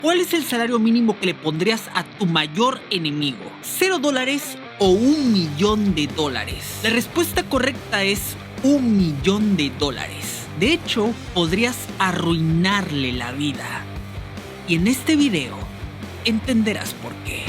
¿Cuál es el salario mínimo que le pondrías a tu mayor enemigo? ¿$0 o $1.000.000? La respuesta correcta es $1.000.000. De hecho, podrías arruinarle la vida. Y en este video entenderás por qué.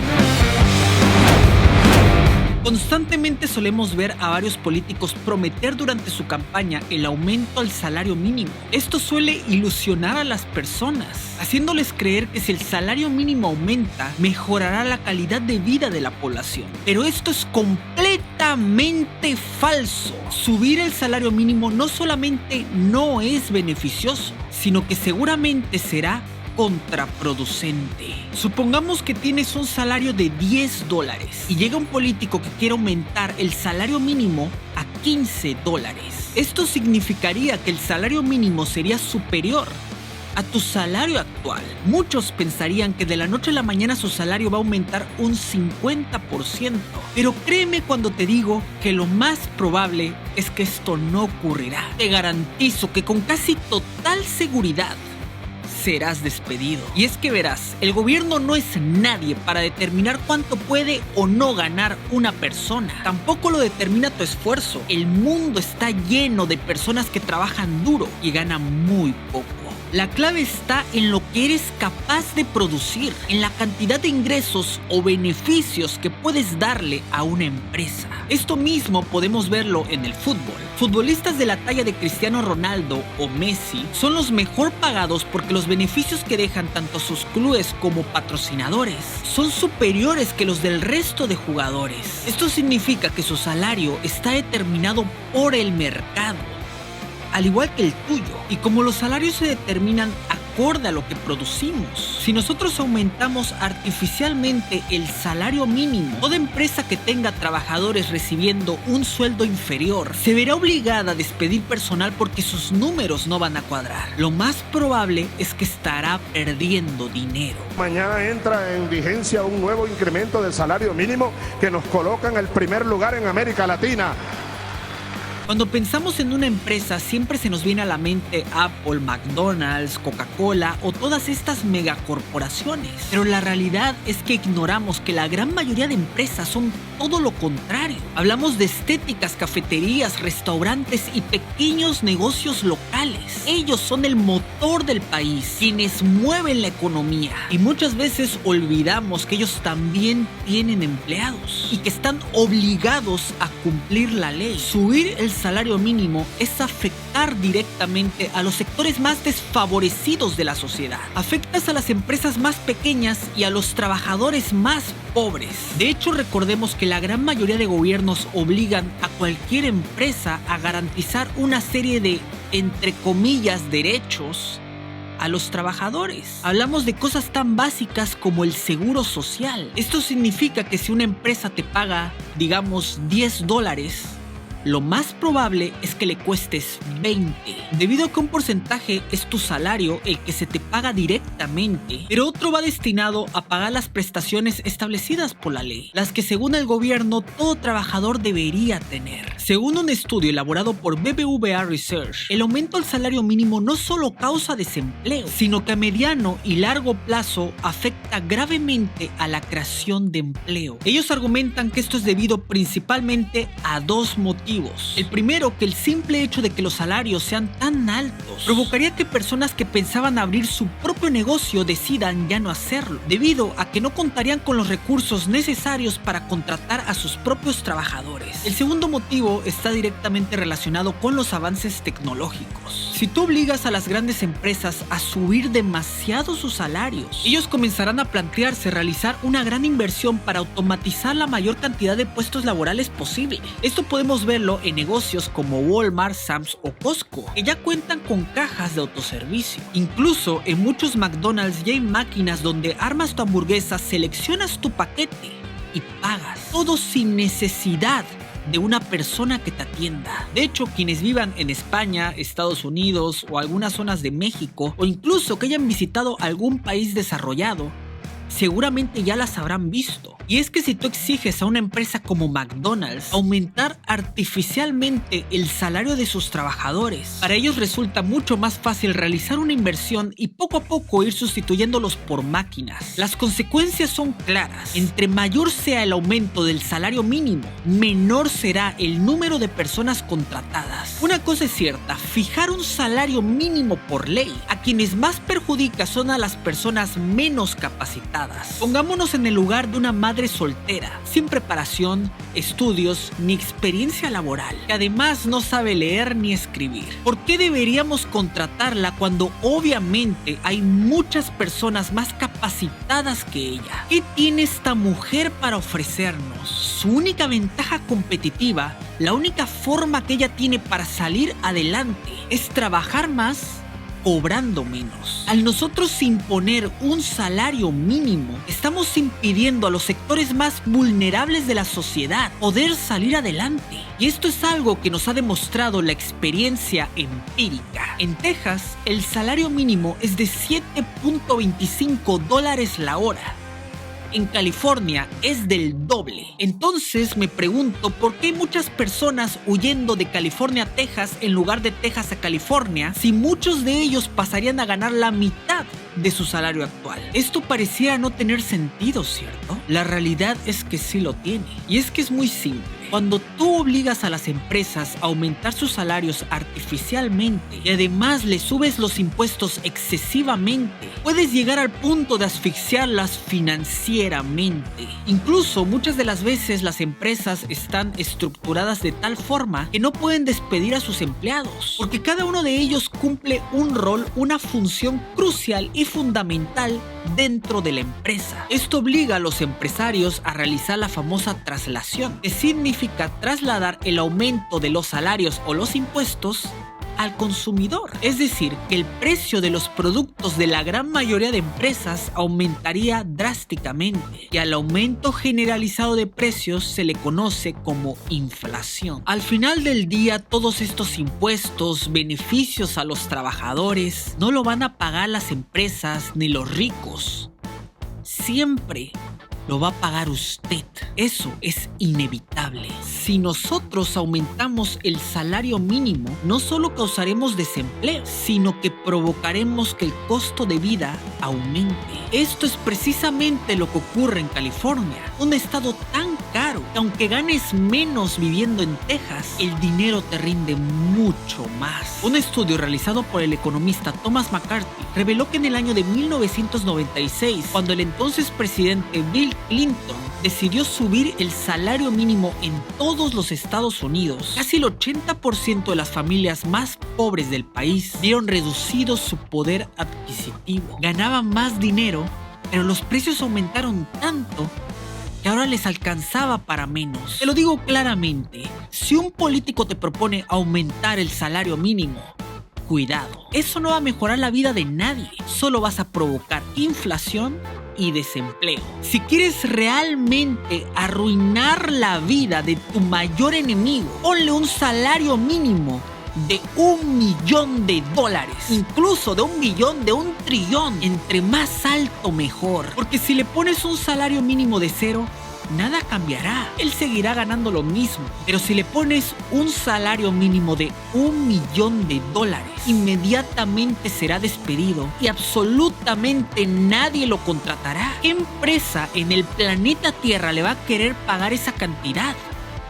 Constantemente solemos ver a varios políticos prometer durante su campaña el aumento al salario mínimo. Esto suele ilusionar a las personas, haciéndoles creer que si el salario mínimo aumenta, mejorará la calidad de vida de la población. Pero esto es completamente falso. Subir el salario mínimo no solamente no es beneficioso, sino que seguramente será contraproducente. Supongamos que tienes un salario de $10 y llega un político que quiere aumentar el salario mínimo a $15. Esto significaría que el salario mínimo sería superior a tu salario actual. Muchos pensarían que de la noche a la mañana su salario va a aumentar un 50%. Pero créeme cuando te digo que lo más probable es que esto no ocurrirá. Te garantizo que con casi total seguridad serás despedido. Y es que verás, el gobierno no es nadie para determinar cuánto puede o no ganar una persona. Tampoco lo determina tu esfuerzo. El mundo está lleno de personas que trabajan duro y ganan muy poco. La clave está en lo que eres capaz de producir, en la cantidad de ingresos o beneficios que puedes darle a una empresa. Esto mismo podemos verlo en el fútbol. Futbolistas de la talla de Cristiano Ronaldo o Messi son los mejor pagados porque los beneficios que dejan tanto a sus clubes como patrocinadores son superiores que los del resto de jugadores. Esto significa que su salario está determinado por el mercado, al igual que el tuyo, y como los salarios se determinan acorde a lo que producimos, si nosotros aumentamos artificialmente el salario mínimo, toda empresa que tenga trabajadores recibiendo un sueldo inferior se verá obligada a despedir personal porque sus números no van a cuadrar. Lo más probable es que estará perdiendo dinero. Mañana entra en vigencia un nuevo incremento del salario mínimo que nos coloca en el primer lugar en América Latina. Cuando pensamos en una empresa, siempre se nos viene a la mente Apple, McDonald's, Coca-Cola o todas estas megacorporaciones. Pero la realidad es que ignoramos que la gran mayoría de empresas son todo lo contrario. Hablamos de estéticas, cafeterías, restaurantes y pequeños negocios locales. Ellos son el motor del país, quienes mueven la economía. Y muchas veces olvidamos que ellos también tienen empleados y que están obligados a cumplir la ley. Subir el salario mínimo es afectar directamente a los sectores más desfavorecidos de la sociedad. Afectas a las empresas más pequeñas y a los trabajadores más pobres. De hecho, recordemos que la gran mayoría de gobiernos obligan a cualquier empresa a garantizar una serie de, entre comillas, derechos a los trabajadores. Hablamos de cosas tan básicas como el seguro social. Esto significa que si una empresa te paga, digamos, $10, lo más probable es que le cuestes 20, debido a que un porcentaje es tu salario, el que se te paga directamente, pero otro va destinado a pagar las prestaciones establecidas por la ley, las que según el gobierno todo trabajador debería tener. Según un estudio elaborado por BBVA Research, el aumento al salario mínimo no solo causa desempleo, sino que a mediano y largo plazo afecta gravemente a la creación de empleo. Ellos argumentan que esto es debido principalmente a dos motivos. El primero, que el simple hecho de que los salarios sean tan altos provocaría que personas que pensaban abrir su propio negocio decidan ya no hacerlo, debido a que no contarían con los recursos necesarios para contratar a sus propios trabajadores. El segundo motivo está directamente relacionado con los avances tecnológicos. Si tú obligas a las grandes empresas a subir demasiado sus salarios, ellos comenzarán a plantearse realizar una gran inversión para automatizar la mayor cantidad de puestos laborales posible. Esto podemos verlo en negocios como Walmart, Sam's o Costco, que ya cuentan con cajas de autoservicio. Incluso en muchos McDonald's ya hay máquinas donde armas tu hamburguesa, seleccionas tu paquete y pagas. Todo sin necesidad de una persona que te atienda. De hecho, quienes vivan en España, Estados Unidos o algunas zonas de México, o incluso que hayan visitado algún país desarrollado, seguramente ya las habrán visto. Y es que si tú exiges a una empresa como McDonald's aumentar artificialmente el salario de sus trabajadores, para ellos resulta mucho más fácil realizar una inversión y poco a poco ir sustituyéndolos por máquinas. Las consecuencias son claras. Entre mayor sea el aumento del salario mínimo, menor será el número de personas contratadas. Una cosa es cierta, fijar un salario mínimo por ley a quienes más perjudica son a las personas menos capacitadas. Pongámonos en el lugar de una madre soltera, sin preparación, estudios ni experiencia laboral, que además no sabe leer ni escribir. ¿Por qué deberíamos contratarla cuando obviamente hay muchas personas más capacitadas que ella? ¿Qué tiene esta mujer para ofrecernos? Su única ventaja competitiva, la única forma que ella tiene para salir adelante, es trabajar más cobrando menos. Al nosotros imponer un salario mínimo, estamos impidiendo a los sectores más vulnerables de la sociedad poder salir adelante. Y esto es algo que nos ha demostrado la experiencia empírica. En Texas, el salario mínimo es de $7.25 la hora. En California es del doble. Entonces me pregunto por qué hay muchas personas huyendo de California a Texas en lugar de Texas a California, si muchos de ellos pasarían a ganar la mitad de su salario actual. Esto pareciera no tener sentido, ¿cierto? La realidad es que sí lo tiene. Y es que es muy simple. Cuando tú obligas a las empresas a aumentar sus salarios artificialmente y además le subes los impuestos excesivamente, puedes llegar al punto de asfixiarlas financieramente. Incluso muchas de las veces las empresas están estructuradas de tal forma que no pueden despedir a sus empleados, porque cada uno de ellos cumple un rol, una función crucial y fundamental dentro de la empresa. Esto obliga a los empresarios a realizar la famosa traslación, que significa trasladar el aumento de los salarios o los impuestos al consumidor. Es decir, que el precio de los productos de la gran mayoría de empresas aumentaría drásticamente, y al aumento generalizado de precios se le conoce como inflación. Al final del día, todos estos impuestos, beneficios a los trabajadores, no lo van a pagar las empresas ni los ricos. Siempre lo va a pagar usted. Eso es inevitable. Si nosotros aumentamos el salario mínimo, no solo causaremos desempleo, sino que provocaremos que el costo de vida aumente. Esto es precisamente lo que ocurre en California, un estado tan caro que aunque ganes menos viviendo en Texas, el dinero te rinde mucho más. Un estudio realizado por el economista Thomas McCarthy reveló que en el año de 1996, cuando el entonces presidente Bill Clinton decidió subir el salario mínimo en todos los Estados Unidos, casi el 80% de las familias más pobres del país vieron reducido su poder adquisitivo. Ganaban más dinero, pero los precios aumentaron tanto que ahora les alcanzaba para menos. Te lo digo claramente, si un político te propone aumentar el salario mínimo, cuidado, eso no va a mejorar la vida de nadie, solo vas a provocar inflación y desempleo. Si quieres realmente arruinar la vida de tu mayor enemigo, ponle un salario mínimo de $1 millón, incluso de 1 billón, de 1 trillón. Entre más alto mejor, porque si le pones un salario mínimo de 0, nada cambiará, él seguirá ganando lo mismo. Pero si le pones un salario mínimo de $1 millón, inmediatamente será despedido y absolutamente nadie lo contratará. ¿Qué empresa en el planeta Tierra le va a querer pagar esa cantidad?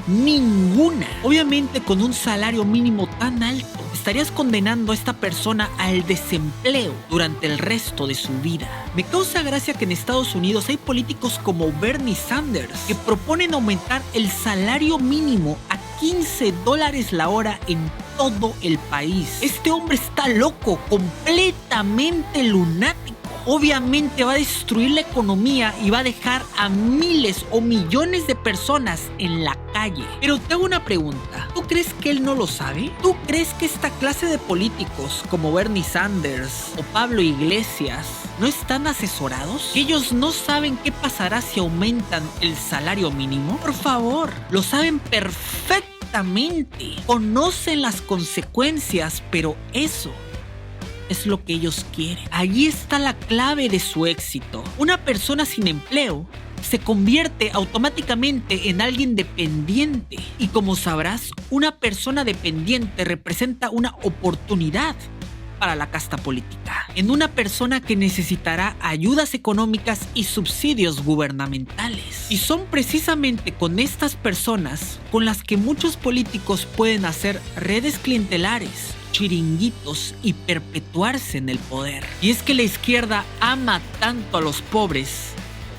Ninguna. Obviamente, con un salario mínimo tan alto, estarías condenando a esta persona al desempleo durante el resto de su vida. Me causa gracia que en Estados Unidos hay políticos como Bernie Sanders que proponen aumentar el salario mínimo a $15 la hora en todo el país. Este hombre está loco, completamente lunático. Obviamente va a destruir la economía y va a dejar a miles o millones de personas en la calle. Pero te hago una pregunta, ¿tú crees que él no lo sabe? ¿Tú crees que esta clase de políticos como Bernie Sanders o Pablo Iglesias no están asesorados? ¿Ellos no saben qué pasará si aumentan el salario mínimo? Por favor, lo saben perfectamente, conocen las consecuencias, pero eso es lo que ellos quieren. Allí está la clave de su éxito. Una persona sin empleo se convierte automáticamente en alguien dependiente. Y como sabrás, una persona dependiente representa una oportunidad para la casta política, en una persona que necesitará ayudas económicas y subsidios gubernamentales. Y son precisamente con estas personas con las que muchos políticos pueden hacer redes clientelares, chiringuitos y perpetuarse en el poder. Y es que la izquierda ama tanto a los pobres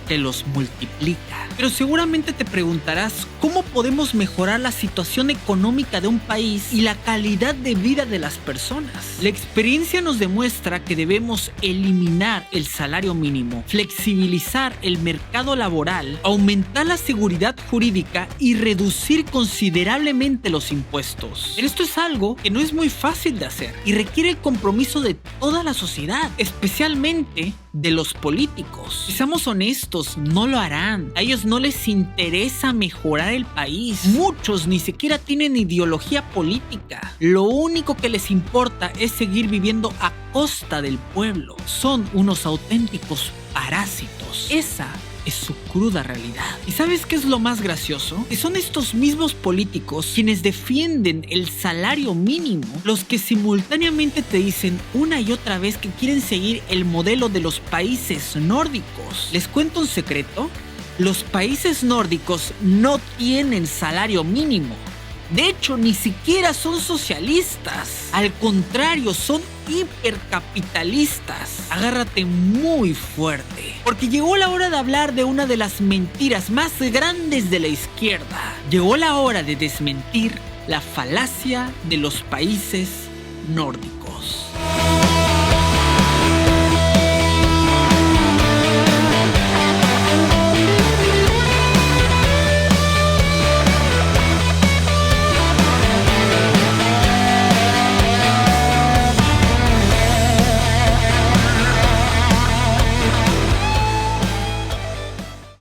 que los multiplica. Pero seguramente te preguntarás, ¿cómo podemos mejorar la situación económica de un país y la calidad de vida de las personas? La experiencia nos demuestra que debemos eliminar el salario mínimo, flexibilizar el mercado laboral, aumentar la seguridad jurídica y reducir considerablemente los impuestos. Pero esto es algo que no es muy fácil de hacer y requiere el compromiso de toda la sociedad, especialmente de los políticos. Si seamos honestos, no lo harán. A ellos no les interesa mejorar el país. Muchos ni siquiera tienen ideología política. Lo único que les importa es seguir viviendo a costa del pueblo. Son unos auténticos parásitos. Esa es su cruda realidad. ¿Y sabes qué es lo más gracioso? Que son estos mismos políticos quienes defienden el salario mínimo, los que simultáneamente te dicen una y otra vez que quieren seguir el modelo de los países nórdicos. ¿Les cuento un secreto? Los países nórdicos no tienen salario mínimo. De hecho, ni siquiera son socialistas. Al contrario, son hipercapitalistas. Agárrate muy fuerte, porque llegó la hora de hablar de una de las mentiras más grandes de la izquierda. Llegó la hora de desmentir la falacia de los países nórdicos.